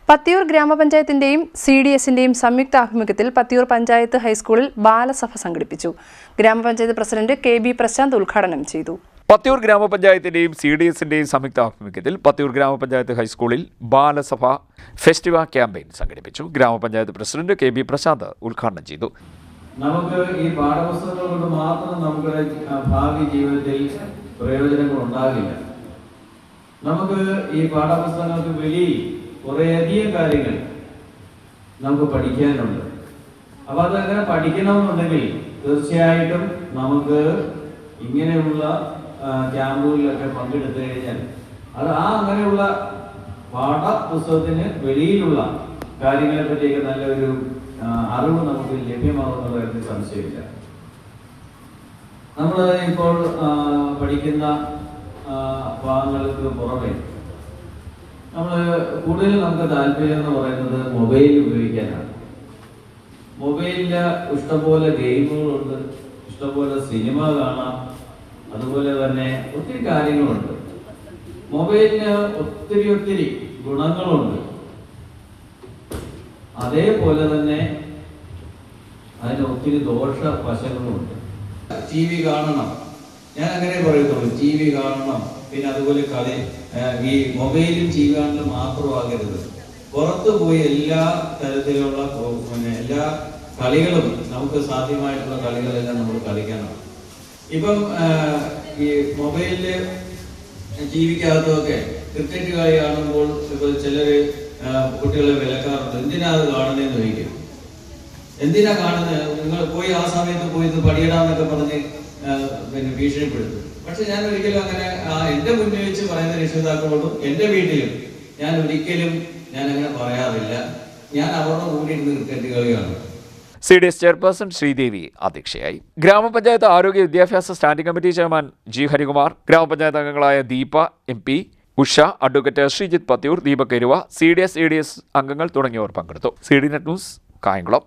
പത്തിയൂർ ഗ്രാമപഞ്ചായത്തിന്റെയും CDSന്റെയും സംയുക്ത ആഭിമുഖ്യത്തിൽ പത്തിയൂർ പഞ്ചായത്ത് ഹൈസ്കൂളിൽ ബാലസഭ സംഘടിപ്പിച്ചു. ഗ്രാമപഞ്ചായത്ത് പ്രസിഡന്റ് KB പ്രശാന്ത് ഉദ്ഘാടനം ചെയ്തു. പത്തിയൂർ ഗ്രാമപഞ്ചായത്തിന്റെയും CDSന്റെയും സംയുക്ത ആഭിമുഖ്യത്തിൽ പത്തിയൂർ ഗ്രാമപഞ്ചായത്ത് ഹൈസ്കൂളിൽ ബാലസഭ ഫെസ്റ്റിവൽ ക്യാമ്പയിൻ സംഘടിപ്പിച്ചു. ഗ്രാമപഞ്ചായത്ത് പ്രസിഡന്റ് KB പ്രശാന്ത് ഉദ്ഘാടനം ചെയ്തു. നമുക്ക് ഈ പാഠപുസ്തകങ്ങൾ കൊണ്ട് മാത്രം നമ്മുടെ ഭാവി ജീവിതത്തിൽ പ്രയോജനങ്ങൾ ഉണ്ടാകില്ല. നമുക്ക് ഈ പാഠപുസ്തകങ്ങൾക്ക് വെളിയിൽ കുറേയധികം കാര്യങ്ങൾ നമുക്ക് പഠിക്കാനുണ്ട്. അപ്പോൾ അതങ്ങനെ പഠിക്കണമെന്നുണ്ടെങ്കിൽ തീർച്ചയായിട്ടും നമുക്ക് ഇങ്ങനെയുള്ള ക്യാമ്പുകളിലൊക്കെ പങ്കെടുത്തു കഴിഞ്ഞാൽ അത് അങ്ങനെയുള്ള പാഠപുസ്തകത്തിന് വെളിയിലുള്ള കാര്യങ്ങളെ പറ്റിയൊക്കെ നല്ലൊരു അറിവ് നമുക്ക് ലഭ്യമാകുന്ന കാര്യത്തിൽ സംശയമില്ല. നമ്മൾ ഇപ്പോൾ പഠിക്കുന്ന ഭാഗങ്ങൾക്ക് പുറമെ നമ്മൾ കൂടുതൽ നമുക്ക് താല്പര്യം എന്ന് പറയുന്നത് മൊബൈൽ ഉപയോഗിക്കാനാണ്. മൊബൈലിൽ ഇഷ്ടംപോലെ ഗെയിമുകളുണ്ട്, ഇഷ്ടംപോലെ സിനിമ കാണാം, അതുപോലെ തന്നെ ഒത്തിരി കാര്യങ്ങളുണ്ട്. മൊബൈലിന് ഒത്തിരി ഗുണങ്ങളുണ്ട്, അതേപോലെ തന്നെ അതിന് ഒത്തിരി ദോഷ വശങ്ങളുമുണ്ട്. TV കാണണം, ഞാൻ അങ്ങനെ പറയുന്നുള്ളൂ. TV കാണണം, പിന്നെ അതുപോലെ ഈ മൊബൈലും TV കാണലും മാത്രമാകരുത്. പുറത്തു പോയി എല്ലാ തരത്തിലുള്ള എല്ലാ കളികളും നമുക്ക് സാധ്യമായിട്ടുള്ള കളികളെല്ലാം നമ്മൾ കളിക്കണം. ഇപ്പം ഈ മൊബൈലില് TVക്കകത്തൊക്കെ ക്രിക്കറ്റ് കളി കാണുമ്പോൾ ഇപ്പോൾ ചിലര് കുട്ടികളെ വിലക്കാറുണ്ട്. എന്തിനാ അത് കാണുന്നതെന്ന് ചോദിക്കും. എന്തിനാ കാണുന്നത്? നിങ്ങൾ പോയി ആ സമയത്ത് പോയി ഇത് പഠിക്കണമെന്നൊക്കെ പറഞ്ഞ് പിന്നെ ഭീഷണിപ്പെടുത്തും. പക്ഷെ ഞാൻ ഒരിക്കലും അങ്ങനെ എന്റെ മുന്നിൽ വെച്ച് പറയുന്ന രക്ഷിതാക്കളോടും എന്റെ വീട്ടിലും ഞാൻ ഒരിക്കലും അങ്ങനെ പറയാറില്ല. ഞാൻ അവരുടെ കൂടി ഇരുന്ന് ക്രിക്കറ്റ് കളിയാണ്. CDS ചെയർപേഴ്സൺ ശ്രീദേവി അധ്യക്ഷയായി. ഗ്രാമപഞ്ചായത്ത് ആരോഗ്യ വിദ്യാഭ്യാസ standing committee chairman G. Harikumar, ഗ്രാമപഞ്ചായത്ത് അംഗങ്ങളായ Deepa MP, Usha, advocate Sreejith Pathiyoor, Deepak Eruva, CDS EDS അംഗങ്ങൾ തുടങ്ങിയവർ പങ്കെടുത്തു. CDNet news, Kayamkulam.